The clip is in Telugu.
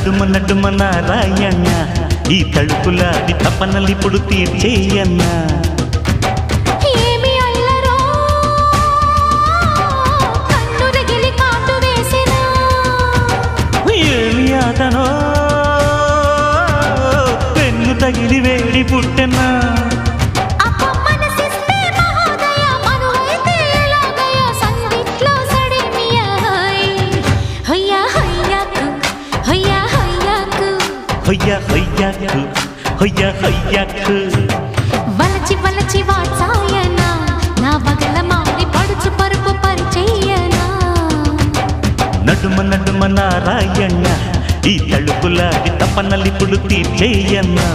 నడుమ నడుమ నారాయణ ఈ తడుపులాడి తపనలిప్పుడు తీర్చేయన్నా ఏమి అతనో పెన్ను తగిలి వేడి పుట్టెన్నా హొయ్యా హొయ్యాకు హొయ్యా హొయ్యాకు వలచి వలచి వాచాయనా నా బగల మారి పడుచు పరుపు పరిచయ్యనా నడుమ నడుమ నారాయణ ఈ తలుపులాడి తపనలిప్పుడు తీర్చేయన్నా